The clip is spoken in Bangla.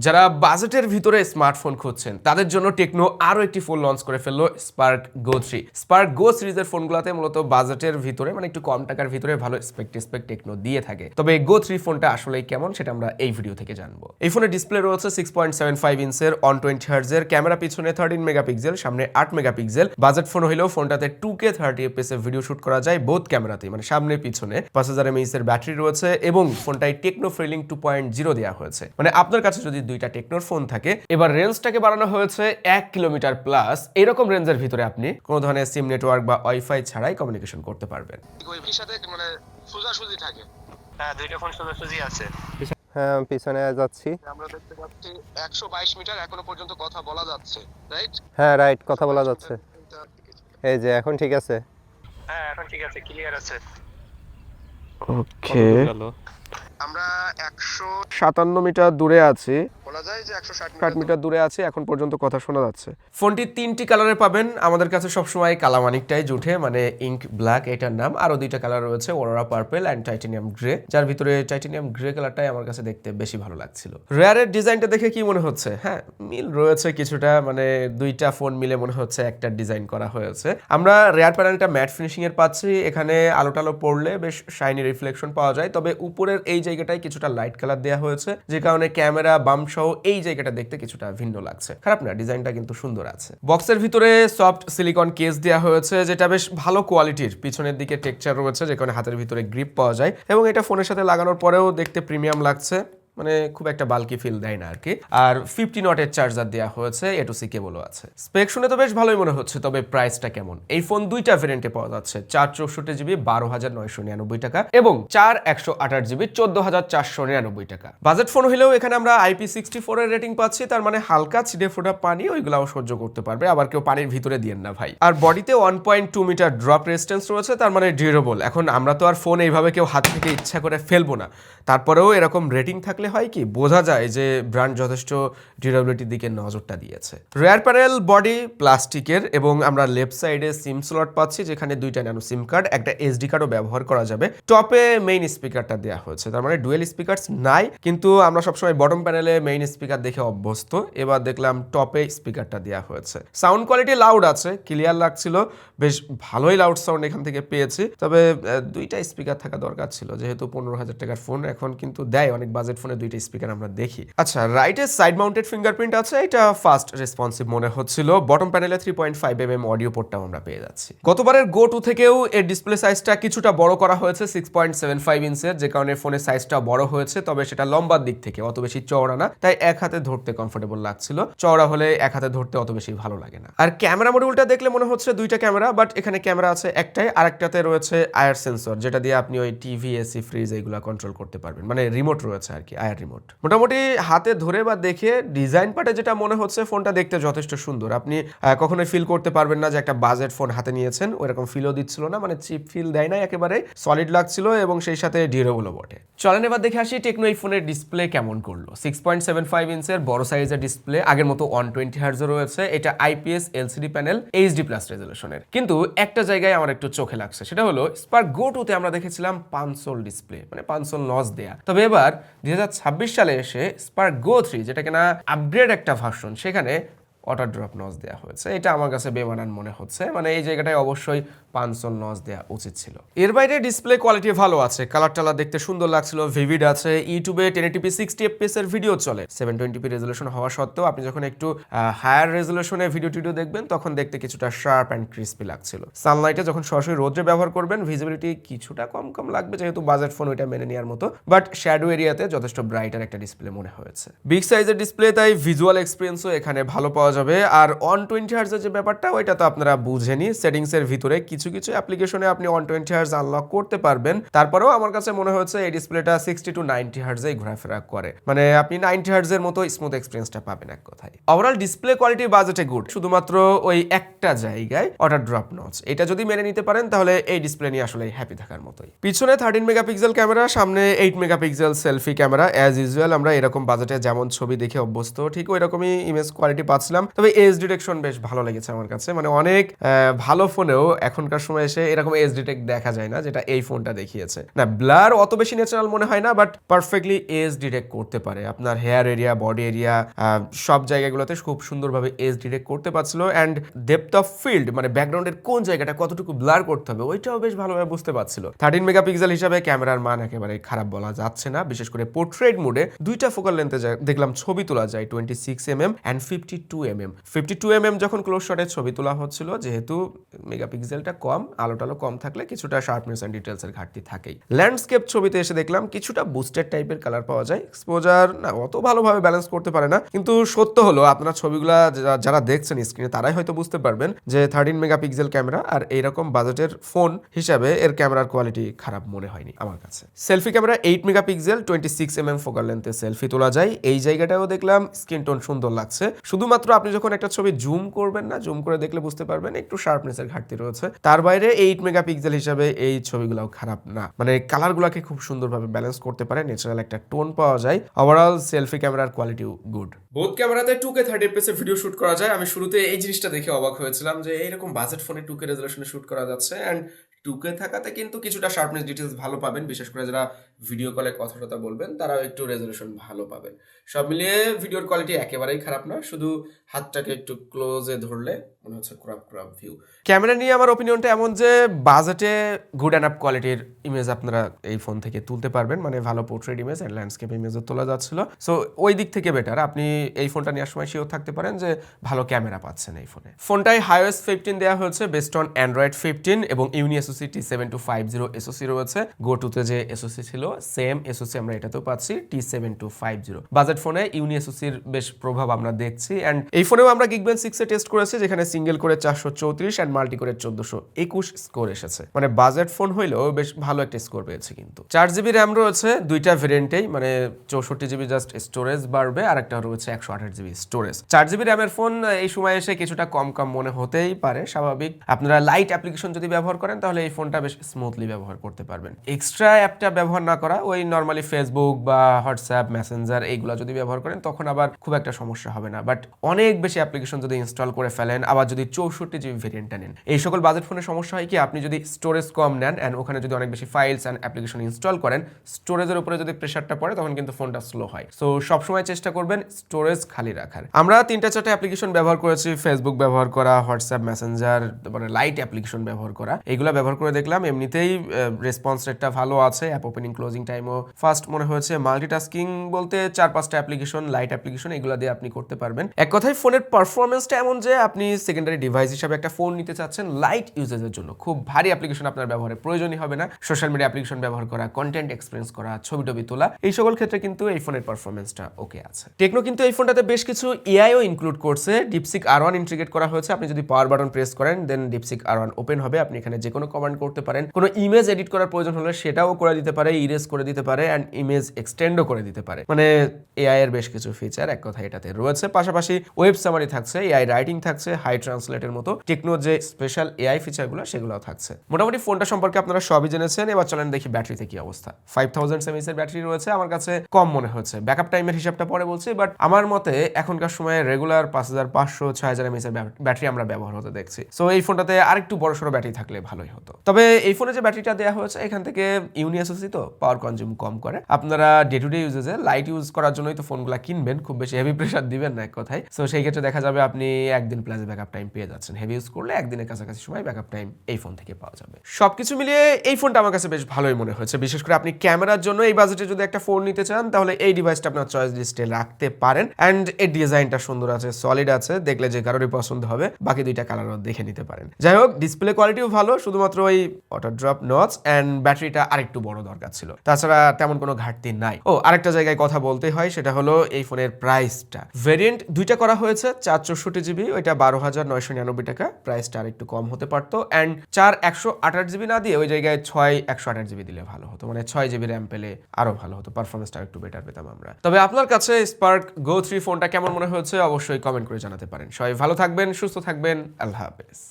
যারা বাজেটের ভিতরে স্মার্টফোন খুঁজছেন তাদের জন্য টেকনো আরো একটি ফোন লঞ্চ করে ফেললো স্পার্ক গো 3। স্পার্ক গো সিরিজের ফোনগুলোতে মূলত বাজেটের ভিতরে মানে একটু কম টাকার ভিতরে ভালো স্পেক টেকনো দিয়ে থাকে। তবে গো 3 ফোনটা আসলে কেমন সেটা আমরা এই ভিডিও থেকে জানবো। এই ফোনের ডিসপ্লে রয়েছে 6.75 ইঞ্চের 120 হার্টজের, ক্যামেরা পিছনে 13 মেগাপিক্সেল, সামনে 8 মেগাপিক্সেল। বাজেট ফোন হলেও ফোনটাতে 2K 30 fps এর ভিডিও শুট করা যায় বোথ ক্যামেরাতেই, মানে সামনে পিছনে। 5000 mAh এর ব্যাটারি রয়েছে এবং ফোনটায় টেকনো ফ্রিলিং 2.0 দেওয়া হয়েছে। মানে আপনার কাছে যদি দুইটা টেকনোর ফোন থাকে, এবার রেঞ্জটাকে বাড়ানো হয়েছে 1 কিলোমিটার প্লাস। এরকম রেঞ্জের ভিতরে আপনি কোনো ধরনের সিম নেটওয়ার্ক বা ওয়াইফাই ছাড়াই কমিউনিকেশন করতে পারবেন। ওইটির সাথে মানে সোজাসুজি থাকে। হ্যাঁ, দুইটা ফোন সোজাসুজি আছে। হ্যাঁ, পিছনে যাচ্ছি। আমরা দেখতে পাচ্ছি 122 মিটার এখনো পর্যন্ত কথা বলা যাচ্ছে, রাইট? হ্যাঁ, রাইট, কথা বলা যাচ্ছে। এই যে এখন ঠিক আছে। হ্যাঁ, এখন ঠিক আছে, ক্লিয়ার আছে। ওকে, আমরা 157 মিটার দূরে আছি, বলা যায় যে 160 মিটার দূরে আছে, এখন পর্যন্ত কথা শোনা যাচ্ছে। ফোনটি 3টি কালারে পাবেন। আমাদের কাছে সবসময় কালামানিকটাই জুটে, মানে ইঙ্ক ব্ল্যাক এটার নাম। আরো দুইটা কালার রয়েছে, Aurora purple and titanium grey, যার ভিতরে টাইটানিয়াম গ্রে কালারটাই আমার কাছে দেখতে বেশি ভালো লাগছিল। রেয়ারের ডিজাইনটা দেখে কি মনে হচ্ছে? হ্যাঁ, মিল রয়েছে কিছুটা, মানে দুইটা ফোন মিলে মনে হচ্ছে একটা ডিজাইন করা হয়েছে। আমরা রেয়ার প্যানেলটা ম্যাট ফিনিশিং এর পাচ্ছি। এখানে আলো টালো পড়লে বেশ শাইনি রিফ্লেকশন পাওয়া যায়, তবে উপরের এই জায়গাটায় কিছুটা লাইট কালার দেওয়া হয়েছে, যে কারণে ক্যামেরা বাম সহ এই জায়গাটা দেখতে কিছুটা ভিন্ন লাগছে। খারাপ না, ডিজাইনটা কিন্তু সুন্দর আছে। বক্সের ভিতরে সফট সিলিকন কেস দেওয়া হয়েছে, যেটা বেশ ভালো কোয়ালিটির। পিছনের দিকে টেক্সচার রয়েছে, যে কারণে হাতের ভিতরে গ্রিপ পাওয়া যায় এবং এটা ফোনের সাথে লাগানোর পরেও দেখতে প্রিমিয়াম লাগছে, মানে খুব একটা বাল্কি ফিল দেয় না আর কি। আর 50 ওয়াটের চার্জার দেওয়া হয়েছে, A2C কেবলও আছে। স্পেক শুনে তো বেশ ভালোই মনে হচ্ছে, তবে প্রাইসটা কেমন? এই ফোন দুইটা ভেরিয়েন্টে পাওয়া যাচ্ছে, 464GB 12,999 টাকা এবং 4128GB 14,499 টাকা। বাজেট ফোন হলেও এখানে আমরা IP64 এর রেটিং পাচ্ছি, তার মানে হালকা ছিটে ফোটা পানি ওইগুলাও সহ্য করতে পারবে, আবার কেউ পানির ভিতরে দিয়েন না ভাই। আর বডিতে 1.2 মিটার ড্রপ রেজিস্ট্যান্স রয়েছে, তার মানে ডিউরেবল। এখন আমরা তো আর ফোন এইভাবে কেউ হাত থেকে ইচ্ছা করে ফেলবো না, তারপরেও এরকম রেটিং থাকলে হয় কি বোঝা যায় যে ব্র্যান্ড যথেষ্ট ডিউরেবিলিটির দিকে নজরটা দিয়েছে। রেয়ার প্যানেল বডি প্লাস্টিকের এবং আমরা লেফট সাইডে সিম স্লট পাচ্ছি, যেখানে দুইটা ন্যানো সিম কার্ড, একটা SD কার্ডও ব্যবহার করা যাবে। টপে মেইন স্পিকারটা দেওয়া হয়েছে, তার মানে ডুয়েল স্পিকারস নাই, কিন্তু আমরা সবসময় বটম প্যানেলে মেইন স্পিকার দেখে অভ্যস্ত। এবার দেখলাম টপে স্পিকারটা দেওয়া হয়েছে। সাউন্ড কোয়ালিটি লাউড আছে, ক্লিয়ার লাগছিল, বেশ ভালোই লাউড সাউন্ড এখান থেকে পেয়েছি। তবে দুইটা স্পিকার থাকা দরকার ছিল, যেহেতু 15,000 টাকার ফোন। এখন কিন্তু দেয় অনেক বাজেট ফোনে দুইটা স্পিকার আমরা দেখি। আচ্ছা, রাইটে সাইড মাউন্টেড ফিঙ্গারপ্রিন্ট আছে, এটা ফাস্ট রেসপন্সিভ মনে হচ্ছিল। বটম প্যানেলে 3.5mm অডিও পোর্টটাও আমরা পেয়ে যাচ্ছি। গতবারের গো 2 থেকেও এর ডিসপ্লে সাইজটা কিছুটা বড় করা হয়েছে, 6.75 ইঞ্চের, যে কারণে ফোনের সাইজটা বড় হয়েছে। তবে সেটা লম্বার দিক থেকে অত বেশি চওড়া না, তাই এক হাতে ধরতে কমফোর্টেবল লাগছিল। চওড়া হলে এক হাতে ধরতে অত বেশি ভালো লাগে না। আর ক্যামেরা মডিউলটা দেখলে মনে হচ্ছে দুইটা ক্যামেরা, বাট এখানে ক্যামেরা আছে একটাই, আরেকটাতে রয়েছে আয়ার সেন্সর, যেটা দিয়ে আপনি ওই টিভি, এসি, ফ্রিজ এইগুলা কন্ট্রোল করতে পারবেন, মানে রিমোট রয়েছে আর কি, আয়ার রিমোট। মোটামুটি হাতে ধরে বা দেখে ডিজাইন পার্টে যেটা মনে হচ্ছে, ফোনটা দেখতে যথেষ্ট সুন্দর। আপনি কখনোই ফিল করতে পারবেন না যে একটা বাজেট ফোন হাতে নিয়েছেন, ওইরকম ফিলও দিচ্ছিল না, মানে চিপ ফিল দেয় না, একেবারে সলিড লাগছিল এবং সেই সাথে ডিউরেবলও বটে। চলেন এবার দেখে আসি টেকনো এই ফোনের ডিসপ্লে কেমন করলো। 6.75 ইঞ্চের বড় সাইজের ডিসপ্লে, আগের মতো 120 হার্টজ রয়েছে। এটা IPS LCD প্যানেল, HD+ রেজলিউশনের। কিন্তু একটা জায়গায় আমার একটু চোখে লাগছে, সেটা হলো স্পার্ক গো 2 তে আমরা দেখেছিলাম পানসোল ডিসপ্লে, মানে পানসোল নচ দেয়া। তবে এবার 2026 সালে এসে স্পার্ক গো 3, যেটা কিনা আপগ্রেড একটা ভার্সন, সেখানে ওয়াটার ড্রপ নচ দেওয়া হয়েছে। এটা আমার কাছে বেমানান মনে হচ্ছে, মানে এই জায়গাটায় অবশ্যই পানসোল নচ দেওয়া উচিত ছিল। এর বাইরে ডিসপ্লে কোয়ালিটি ভালো আছে, কালার টালার দেখতে সুন্দর লাগছিল, ভিভিড আছে। ইউটিউবে 1080p 60 fps এর ভিডিও চলে, 720p রেজলিউশন হওয়া সত্ত্বেও আপনি যখন একটু হায়ার রেজলিউশনে ভিডিও দেখবেন, তখন দেখতে কিছুটা শার্প অ্যান্ড ক্রিস্পি লাগছিল। সানলাইটে যখন সরাসরি রোদে ব্যবহার করবেন, ভিজিবিলিটি কিছুটা কম লাগবে, যেহেতু বাজেট ফোন ওইটা মেনে নেওয়ার মতো, বাট শ্যাডো এরিয়াতে যথেষ্ট ব্রাইটার একটা ডিসপ্লে মনে হয়েছে। বিগ সাইজের ডিসপ্লে, তাই ভিজুয়াল এক্সপিরিয়েন্সও এখানে ভালো পাওয়া যাবে। আর 120 হার্টজের যে ব্যাপারটা, ওইটা তো আপনারা বুঝেনি। সেটিংস এর ভিতরে কিছু অ্যাপ্লিকেশনে আপনি 120 হার্টজ আনলক করতে পারবেন। তারপরেও আমার কাছে মনে হচ্ছে এই ডিসপ্লেটা 60 to 90 হার্টজে ঘোরাফেরা করে, মানে আপনি 90 হার্টজের মতো স্মুথ এক্সপিরিয়েন্সটা পাবেন এক কথায়। ওভারঅল ডিসপ্লে কোয়ালিটি বাজেটে গুড, শুধুমাত্র ওই একটা জায়গায় ওয়াটার ড্রপ নচ, এটা যদি মেনে নিতে পারেন তাহলে এই ডিসপ্লে নিয়ে আসলে হ্যাপি থাকার মতোই। পিছনে 13 মেগাপিক্সেল ক্যামেরা, সামনে 8 megapixel selfie camera. As usual আমরা এরকম বাজেটে যেমন ছবি দেখে অভ্যস্ত, ঠিক ওই রকমই ইমেজ কোয়ালিটি পাচ্ছিলাম। তবে এজ ডিটেকশন বেশ ভালো লেগেছে আমার কাছে, মানে অনেক ভালো ফোনেও এখনকার এখনকার সময় এসে এরকম এজ ডিটেক্ট দেখা যায় না, যেটা এই ফোনটা দেখিয়েছে। না, ব্লার অত বেশি ন্যাচারাল মনে হয় না, বাট পারফেক্টলি এজ ডিটেক্ট করতে পারে। আপনার হেয়ার এরিয়া, বডি এরিয়া, সব জায়গাগুলোতে খুব সুন্দরভাবে এজ ডিটেক্ট করতে পারছিল। অ্যান্ড ডেপথ অফ ফিল্ড, মানে ব্যাকগ্রাউন্ডের কোন জায়গাটা কতটুকু ব্লার করতে হবে, ওইটাও বেশ ভালোভাবে বুঝতে পারছিল। 13 মেগাপিক্সেল হিসাবে ক্যামেরার মান একেবারে খারাপ বলা যাচ্ছে না। বিশেষ করে পোর্ট্রেট মোডে দুইটা ফোকাল লেন্থে দেখলাম ছবি তোলা যায় 26mm অ্যান্ড 52mm। 52mm যখন ক্লোজ শটে ছবি তোলা হচ্ছিল, যেহেতু মেগাপিক্সেলটা কম, আলোটালো কম থাকলে কিছুটা শার্পনেস অ্যান্ড ডিটেলসের ঘাটতি থাকেই। ল্যান্ডস্কেপ ছবিতে এসে দেখলাম কিছুটা বুস্টেড টাইপের কালার পাওয়া যায়। এক্সপোজার না অত ভালোভাবে ব্যালেন্স করতে পারে না, কিন্তু সত্য হলো আপনারা ছবিগুলা যারা দেখছেন স্ক্রিনে তারাই হয়তো বুঝতে পারবেন যে 13 মেগাপিক্সেল ক্যামেরা আর এইরকম বাজেটের ফোন হিসাবে এর ক্যামেরার কোয়ালিটি খারাপ মনে হয়নি আমার কাছে। Selfie camera 8 megapixel 26mm focal লেন্থে সেলফি তোলা যায়। এই জায়গাটাও দেখলাম স্কিন টোন সুন্দর লাগছে। শুধুমাত্র আপনি যখন একটা ছবি জুম করবেন না, জুম করে দেখলে বুঝতে পারবেন একটু শার্পনেসের ঘাটতি রয়েছে। তার বাইরে 8 মেগাপিক্সেল হিসাবে এই ছবিগুলোও খারাপ না, মানে কালারগুলোকে খুব সুন্দরভাবে ব্যালেন্স করতে পারে, ন্যাচারাল একটা টোন পাওয়া যায়। ওভারঅল সেলফি ক্যামেরার কোয়ালিটিও গুড। বোথ ক্যামেরাতে 2K 30 fps এর ভিডিও শুট করা যায়। আমি শুরুতে এই জিনিসটা দেখে অবাক হয়েছিলাম যে এইরকম বাজেট ফোনে 2K রেজোলিউশনে শুট করা যাচ্ছে। অ্যান্ড 2K থাকাতে কিন্তু কিছুটা শার্পনেস ডিটেলস ভালো পাবেন, বিশেষ করে যারা ভিডিও কলে কথা বলবেন তারাও একটু রেজোলিউশন ভালো পাবেন। সব মিলিয়ে ভিডিওর কোয়ালিটি একেবারেই খারাপ না, শুধু হাতটাকে একটু ক্লোজে ধরলে মনে হচ্ছে ক্রপ ভিউ। ক্যামেরা নিয়ে আমার ওপিনিয়নটা এমন যে বাজেটে গুড অ্যান্ড আপ কোয়ালিটির ইমেজ আপনারা এই ফোন থেকে তুলতে পারবেন, মানে ভালো পোর্ট্রেট ইমেজ অ্যান্ড ল্যান্ডস্কেপ ইমেজও তোলা যাচ্ছিল। সো ওই দিক থেকে বেটার। আপনি এই ফোনটা নেওয়ার সময় শিওর থাকতে পারেন যে ভালো ক্যামেরা পাচ্ছেন এই ফোনে। ফোনটায় HiOS 15 দেওয়া হয়েছে বেসড অন অ্যান্ড্রয়েড 15 এবং ইউনিএসওসি T7250 এসওসি রয়েছে। গো2তে যে এসওসি ছিল সেম এসওসি আমরা এটাতেও পাচ্ছি T7250। বাজেট ফোনে ইউনিএসওসির বেশ প্রভাব আমরা দেখছি। অ্যান্ড এই ফোনেও আমরা Geekbench 6 এ টেস্ট করেছি, যেখানে সিঙ্গেল করে 434 অ্যান্ড মাল্টি করে 1421 স্কোর এসেছে। মানে বাজেট ফোন হইলেও বেশ ভালো একটা স্কোর পেয়েছে। কিন্তু 4GB র্যাম রয়েছে দুইটা ভেরিয়েন্টেই, মানে 64GB জাস্ট স্টোরেজ বাড়বে আর একটা রয়েছে 128GB স্টোরেজ। 4GB র্যামের ফোন এই সময় এসে কিছুটা কম মনে হতেই পারে, স্বাভাবিক। আপনারা লাইট অ্যাপ্লিকেশন যদি ব্যবহার করেন তাহলে এই ফোনটা বেশ স্মুথলি ব্যবহার করতে পারবেন। এক্সট্রা অ্যাপটা ব্যবহার না করা, ওই নর্মালি ফেসবুক বা হোয়াটসঅ্যাপ, মেসেঞ্জার এইগুলো যদি ব্যবহার করেন তখন আবার খুব একটা সমস্যা হবে না। বাট অনেক বেশি অ্যাপ্লিকেশন যদি ইনস্টল করে ফেলেন, আবার যদি 64GB ভেরিয়েন্টটা নেন, এই সকল বাজেট ফোনের সমস্যা হয় কি, আপনি যদি স্টোরেজ কম নেন অ্যান্ড ওখানে যদি অনেক বেশি ফাইলস অ্যান্ড অ্যাপ্লিকেশন ইনস্টল করেন, স্টোরেজের উপরে যদি প্রেশারটা পড়ে তখন কিন্তু ফোনটা স্লো হয়। সো সবসময় চেষ্টা করবেন স্টোরেজ খালি রাখার। আমরা 3-4টা অ্যাপ্লিকেশন ব্যবহার করেছি, ফেসবুক ব্যবহার করা, হোয়াটসঅ্যাপ, মেসেঞ্জার, মানে লাইট অ্যাপ্লিকেশন ব্যবহার করা, এগুলো ব্যবহার করে দেখলাম এমনিতেই রেসপন্স রেটটা ভালো আছে। অ্যাপ ওপেনিং ক্লোজিং টাইমও ফাস্ট মনে হয়েছে। মাল্টিটাস্কিং বলতে 4-5টা অ্যাপ্লিকেশন, লাইট অ্যাপ্লিকেশন, এগুলো দিয়ে আপনি করতে পারবেন। এক কথায় ফোনের পারফরমেন্সটা এমন যে আপনি সেকেন্ডারি ডিভাইস হিসাবে একটা ফোন নিতে চাচ্ছেন লাইট ইউজেজের জন্য, খুব ভারী অ্যাপ্লিকেশন আপনার ব্যবহারের প্রয়োজনই হবে না। সোশ্যাল মিডিয়া অ্যাপ্লিকেশন ব্যবহার করা, কন্টেন্ট এক্সপেরিয়েন্স করা, ছবি টবি তোলা, এই সকল ক্ষেত্রে কিন্তু এই ফোনের পারফরমেন্সটা ওকে আছে। টেকনো কিন্তু এই ফোনটাতে বেশ কিছু এআইও ইনক্লুড করছে। ডিপসিক R1 ইন্টিগ্রেট করা হয়েছে। আপনি যদি পাওয়ার বাটন প্রেস করেন দেন ডিপসিক R1 ওপেন হবে। আপনি এখানে যে কোনো কমান্ড করতে পারেন। কোনো ইমেজ এডিট করার প্রয়োজন হলে সেটাও করে দিতে পারে, ইরেজ করে দিতে পারে অ্যান্ড ইমেজ এক্সটেন্ডও করে দিতে পারে। মানে এআই এর বেশ কিছু ফিচার এক কথা এটাতে রয়েছে। পাশাপাশি ওয়েব সামারি থাকছে, এআই রাইটিং থাকছে, হাই ট্রান্সলেটের মতো টেকনোর যে স্পেশাল এআই ফিচারগুলো সেগুলোও থাকছে। মোটামুটি ফোনটা সম্পর্কে আপনারা সবই জেনেছেন। এবার চলেন দেখি ব্যাটারিতে কি অবস্থা। 5000 mAh এর ব্যাটারি রয়েছে। আমার কাছে কম মনে হচ্ছে, ব্যাকআপ টাইমের হিসাবটা পরে বলছি, বাট আমার মতে এখনকার সময়ে রেগুলার 5500-6000 mAh এর ব্যাটারি আমরা ব্যবহার হতে দেখছি। সো এই ফোনটাতে আরেকটু বড়সড় ব্যাটারি থাকলে ভালোই হতো। তবে এই ফোনে যে ব্যাটারিটা দেওয়া হয়েছে এখান থেকে ইউনিএসওসি তো পাওয়ার কনজিউম কম করে। আপনারা ডে টু ডে ইউজেসে লাইট ইউজ করার জন্যই তো ফোনগুলো কিনবেন, খুব বেশি হেভি প্রেশার দিবেন না এক কথায়। সো সেই ক্ষেত্রে দেখা যাবে আপনি একদিন প্লাস ব্যাকআপ টাইম পেয়ে যাচ্ছেন। হেভি ইউজ করলে একদিনের কাছাকাছি সময় ব্যাকআপ টাইম এই ফোন থেকে পাওয়া যাবে। সবকিছু মিলিয়ে এই ফোনটা আমার কাছে বেশ ভালোই মনে হয়েছে। বিশেষ করে আপনি ক্যামেরার জন্য এই বাজেটে যদি একটা ফোন নিতে চান তাহলে এই ডিভাইসটা আপনার চয়েস লিস্টে রাখতে পারেন। অ্যান্ড এর ডিজাইনটা সুন্দর আছে, সলিড আছে, দেখলে যে কারোরই পছন্দ হবে। বাকি দুইটা কালারও দেখে নিতে পারেন। যাই হোক, ডিসপ্লে কোয়ালিটিও ভালো, শুধুমাত্র ওই অটো ড্রপ নচ অ্যান্ড ব্যাটারিটা আরেকটু বড় দরকার ছিল। তাছাড়া তেমন কোনো ঘাটতি নাই। ও আরেকটা জায়গায় কথা বলতে হয়, সেটা হলো এই ফোনের প্রাইসটা। ভেরিয়েন্ট দুইটা করা হয়েছে, 464GB, ওইটা 12,999 টাকা। প্রাইসটা আরেকটু কম হতে পারতো। অ্যান্ড 4/128GB না দিয়ে ওই জায়গায় 6/128GB দিলে ভালো হতো, মানে 6GB র্যাম পেলে আরো ভালো হতো, পারফরমেন্সটা একটু বেটার পেতাম আমরা। তবে আপনার কাছে স্পার্ক গো 3 ফোনটা কেমন মনে হয়েছে অবশ্যই কমেন্ট করে জানাতে পারেন। সবাই ভালো থাকবেন, সুস্থ থাকবেন, আল্লাহ হাফেজ।